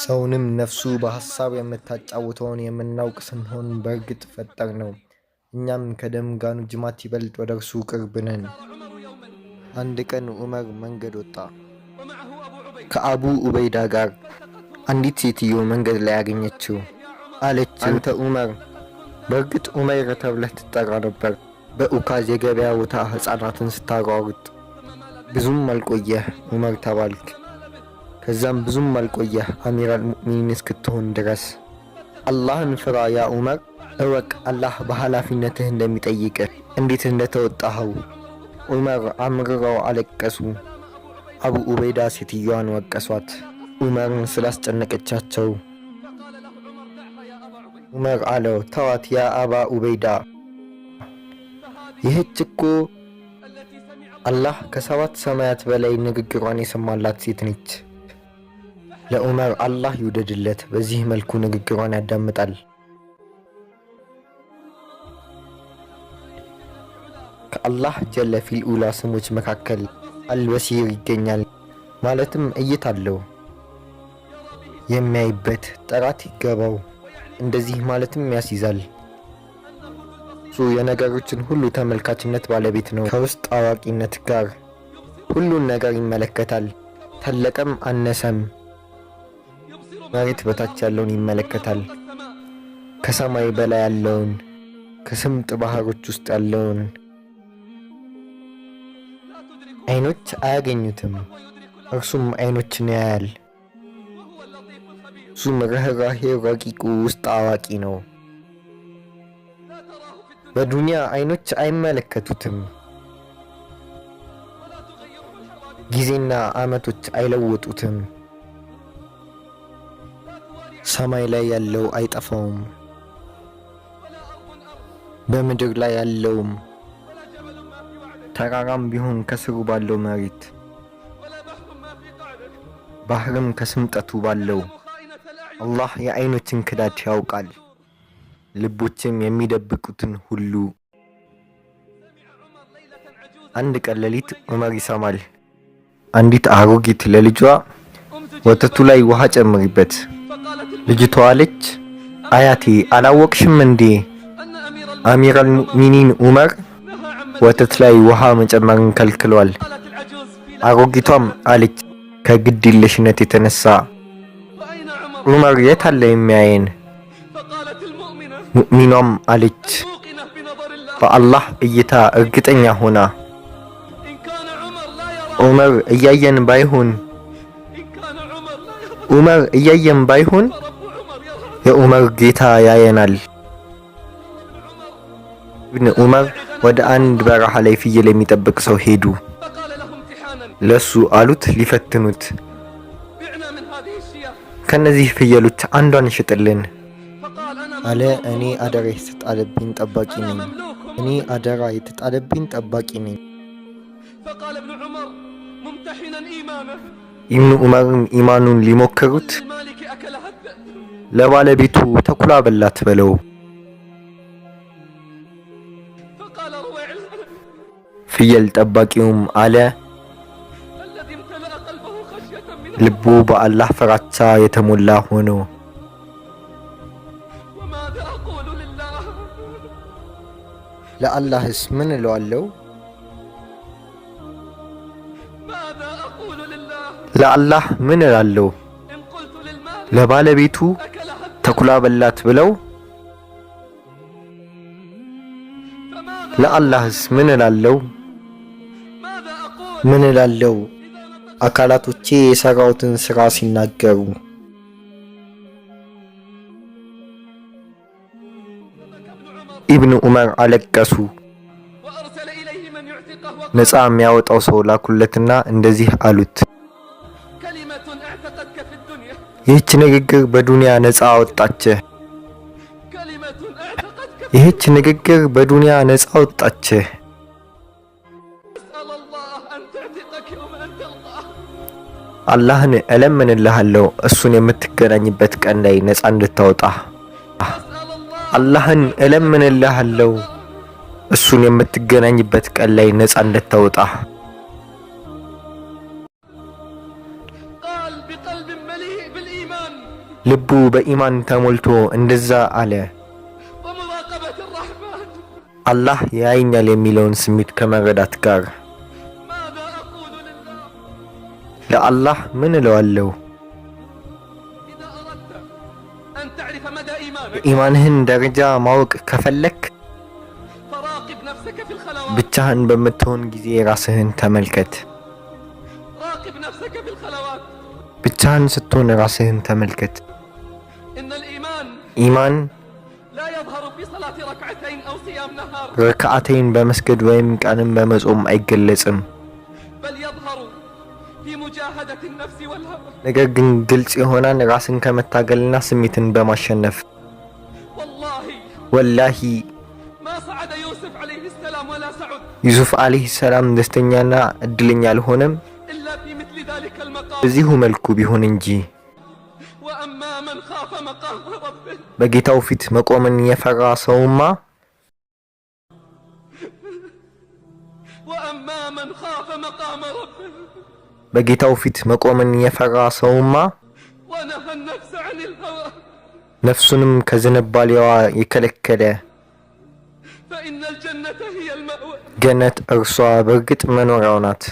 ሰውንም ነፍሱ በሐሳብ የምታጫውተውን የምናውቅ ስንሆን በእርግጥ ፈጠር ነው። እኛም ከደም ጋኑ ጅማት ይበልጥ ወደ እርሱ ቅርብ ነን። አንድ ቀን ዑመር መንገድ ወጣ። ከአቡ ዑበይዳ ጋር አንዲት ሴትዮ መንገድ ላይ ያገኘችው። አለችው፣ አንተ ዑመር። በእርግጥ ዑመይር ተብለህ ትጠራ ነበር። በኡካዝ የገበያ ቦታ ሕፃናትን ስታሯሩጥ። ብዙም አልቆየህ ዑመር ተባልክ። ከዛም ብዙም አልቆየህ አሚራል ሙእሚኒን እስክትሆን ድረስ። አላህን ፍራ ያ ዑመር። እወቅ አላህ በኃላፊነትህ እንደሚጠይቅህ እንዴት እንደተወጣኸው። ዑመር አምርረው አለቀሱ። አቡ ዑበይዳ ሴትዮዋን ወቀሷት ዑመርን ስላስጨነቀቻቸው። ዑመር አለው፣ ተዋት ያ አባ ዑበይዳ፣ ይህች እኮ አላህ ከ7 ሰማያት በላይ ንግግሯን የሰማላት ሴት ነች። ለዑመር አላህ ይውደድለት በዚህ መልኩ ንግግሯን ያዳምጣል። ከአላህ ጀለ ፊል ኡላ ስሞች መካከል አልበሲር ይገኛል። ማለትም እይታ አለው፣ የሚያይበት ጥራት ይገባው። እንደዚህ ማለትም ያስይዛል። እሱ የነገሮችን ሁሉ ተመልካችነት ባለቤት ነው። ከውስጥ አዋቂነት ጋር ሁሉን ነገር ይመለከታል። ተለቀም አነሰም መሬት በታች ያለውን ይመለከታል። ከሰማይ በላይ ያለውን፣ ከስምጥ ባህሮች ውስጥ ያለውን አይኖች አያገኙትም፣ እርሱም አይኖችን ያያል። እሱም ርህራሄ ረቂቁ ውስጥ አዋቂ ነው። በዱንያ አይኖች አይመለከቱትም። ጊዜና ዓመቶች አይለውጡትም። ሰማይ ላይ ያለው አይጠፋውም፣ በምድር ላይ ያለውም ተራራም ቢሆን ከስሩ ባለው መሬት፣ ባህርም ከስምጠቱ ባለው። አላህ የአይኖችን ክዳት ያውቃል፣ ልቦችም የሚደብቁትን ሁሉ። አንድ ቀን ሌሊት ዑመር ይሰማል። አንዲት አሮጊት ለልጇ ወተቱ ላይ ውሃ ጨምሪበት። ልጅቷ አለች፣ አያቴ አላወቅሽም እንዴ አሚራል ሙእሚኒን ዑመር ወተት ላይ ውሃ መጨመርን ከልክሏል። አሮጊቷም አለች፣ ከግድ የለሽነት የተነሳ ዑመር የት አለ የሚያየን? ሙእሚኗም አለች በአላህ እይታ እርግጠኛ ሆና፣ ዑመር እያየን ባይሆን የዑመር ጌታ ያየናል። ኢብኑ ዑመር ወደ አንድ በረሃ ላይ ፍየል የሚጠብቅ ሰው ሄዱ። ለሱ አሉት ሊፈትኑት፣ ከነዚህ ፍየሎች አንዷን ሽጥልን አለ። እኔ አደራ የተጣለብኝ ጠባቂ ነኝ። ኢብኑ ዑመርም ኢማኑን ሊሞክሩት ለባለቤቱ ተኩላ በላት በለው። ፍየል ጠባቂውም አለ ልቡ በአላህ ፍራቻ የተሞላ ሆኖ፣ ለአላህስ ምን እለዋለሁ? ለአላህ ምን እላለሁ? ለባለቤቱ ተኩላ በላት ብለው ለአላህስ ምን እላለሁ? ምን እላለሁ? አካላቶቼ የሰራውትን ስራ ሲናገሩ። ኢብኑ ዑመር አለቀሱ። ነፃ የሚያወጣው ሰው ላኩለትና እንደዚህ አሉት፣ ይህች ንግግር በዱንያ ነፃ አወጣችህ። አላህን እለምንልሃለሁ እሱን የምትገናኝበት ቀን ላይ ነፃ እንድታወጣ። ልቡ በኢማን ተሞልቶ እንደዛ አለ። አላህ ያየኛል የሚለውን ስሜት ከመረዳት ጋር ለአላህ ምን እለዋለሁ? የኢማንህን ደረጃ ማወቅ ከፈለክ ብቻህን በምትሆን ጊዜ ራስህን ተመልከት። ብቻህን ስትሆን ራስህን ተመልከት። ኢማን ረክዓተይን በመስገድ ወይም ቀንን በመጾም አይገለጽም። ነገር ግን ግልጽ ይሆናል ራስን ከመታገልና ስሜትን በማሸነፍ። ወላሂ ዩሱፍ ዓለይሂ ሰላም ደስተኛና እድለኛ አልሆነም በዚሁ መልኩ ቢሆን እንጂ። በጌታው ፊት መቆምን የፈራ ሰውማ በጌታው ፊት መቆምን የፈራ ሰውማ ነፍሱንም ከዝንባሌዋ የከለከለ ገነት እርሷ በእርግጥ መኖሪያው ናት።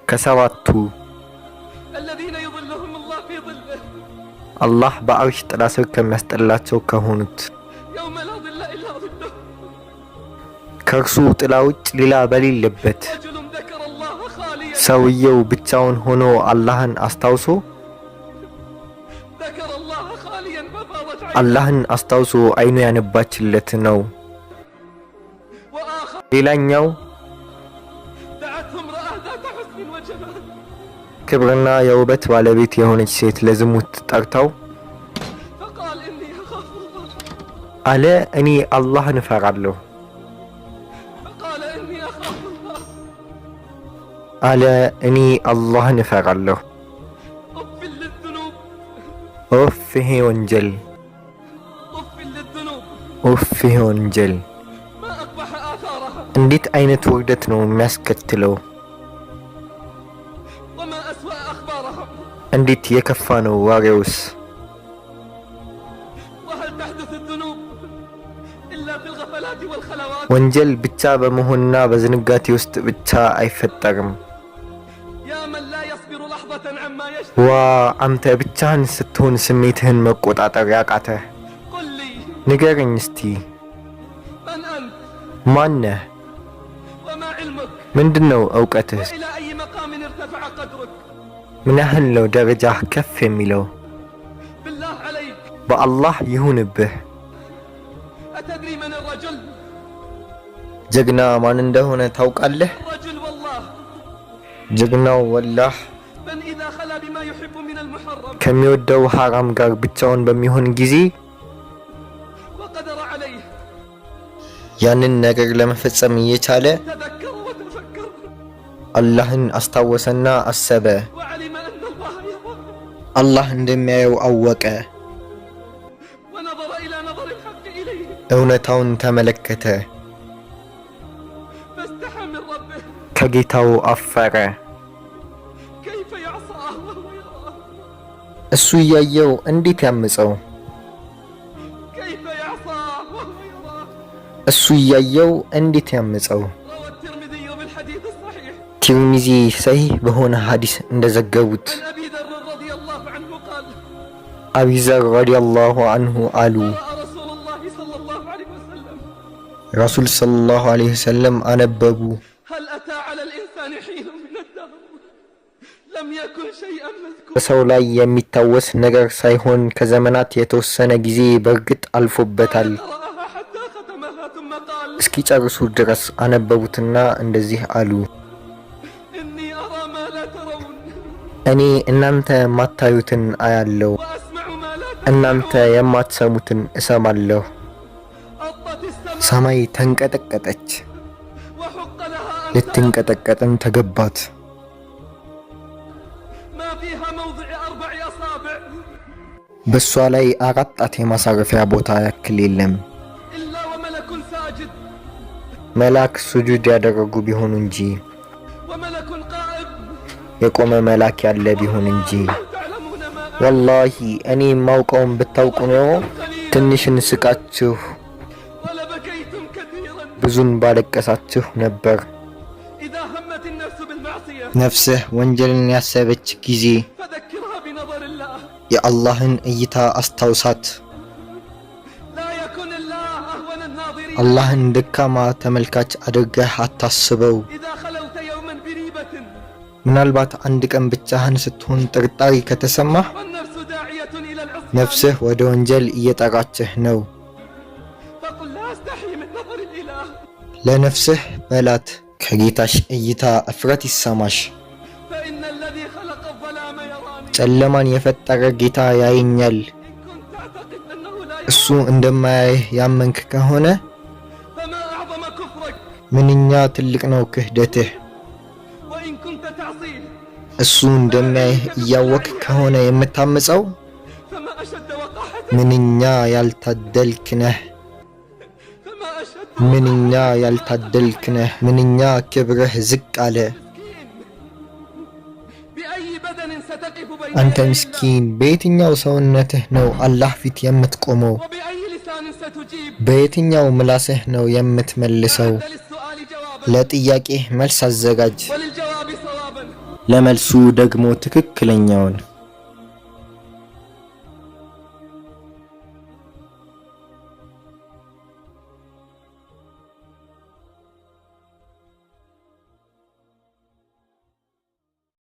ከሰባቱ አላህ በአርሽ ጥላ ስር ከሚያስጠላቸው ከሆኑት ከእርሱ ጥላ ውጭ ሌላ በሌለበት ሰውየው ብቻውን ሆኖ አላህን አስታውሶ አይኑ ያነባችለት ነው። ሌላኛው ክብርና የውበት ባለቤት የሆነች ሴት ለዝሙት ጠርታው አለ እኔ አላህን እፈራለሁ ኦፍ ይሄ ወንጀል እንዴት አይነት ውርደት ነው የሚያስከትለው? እንዴት የከፋ ነው ዋሬውስ? ወንጀል ብቻ በመሆንና በዝንጋቴ ውስጥ ብቻ አይፈጠርም። ዋ አንተ ብቻህን ስትሆን ስሜትህን መቆጣጠር ያቃተህ ንገረኝ እስቲ ማነህ? ምንድነው እውቀትህ? ምን ያህል ነው ደረጃህ ከፍ የሚለው? በአላህ ይሁንብህ ጀግና ማን እንደሆነ ታውቃለህ? ጀግናው ወላህ ከሚወደው ሐራም ጋር ብቻውን በሚሆን ጊዜ ያንን ነገር ለመፈጸም እየቻለ አላህን አስታወሰና አሰበ። አላህ እንደሚያየው አወቀ። እውነታውን ተመለከተ። ከጌታው አፈረ። እሱ እያየው እንዴት ያምፀው? ትርሚዚ ሰሂህ በሆነ ሐዲስ እንደዘገቡት አቢ ዘር ረዲየላሁ ዐንሁ አሉ ረሱል ሰለላሁ ዐለይሂ ወሰለም አነበቡ በሰው ላይ የሚታወስ ነገር ሳይሆን ከዘመናት የተወሰነ ጊዜ በእርግጥ አልፎበታል እስኪጨርሱ ድረስ አነበቡትና እንደዚህ አሉ እኔ እናንተ የማታዩትን አያለሁ እናንተ የማትሰሙትን እሰማለሁ። ሰማይ ተንቀጠቀጠች፣ ልትንቀጠቀጥም ተገባት። በሷ ላይ 4 ጣት የማሳረፊያ ቦታ ያክል የለም። መልአክ ሱጁድ ያደረጉ ቢሆኑ እንጂ የቆመ መልአክ ያለ ቢሆን እንጂ ወላሂ እኔ የማውቀውን ብታውቁ ኖሮ ትንሽን ስቃችሁ ብዙን ባለቀሳችሁ ነበር። ነፍስህ ወንጀልን ያሰበች ጊዜ የአላህን እይታ አስታውሳት። አላህን ደካማ ተመልካች አድርገህ አታስበው። ምናልባት አንድ ቀን ብቻህን ስትሆን ጥርጣሬ ከተሰማህ ነፍስህ ወደ ወንጀል እየጠራችህ ነው። ለነፍስህ በላት ከጌታሽ እይታ እፍረት ይሰማሽ። ጨለማን የፈጠረ ጌታ ያየኛል። እሱ እንደማያይህ ያመንክ ከሆነ ምንኛ ትልቅ ነው ክህደትህ። እሱ እንደማያይህ እያወክ ከሆነ የምታመፀው ምንኛ ያልታደልክ ነህ። ምንኛ ያልታደልክ ነህ። ምንኛ ክብርህ ዝቅ አለ። አንተ ምስኪን፣ በየትኛው ሰውነትህ ነው አላህ ፊት የምትቆመው? በየትኛው ምላስህ ነው የምትመልሰው? ለጥያቄህ መልስ አዘጋጅ፣ ለመልሱ ደግሞ ትክክለኛውን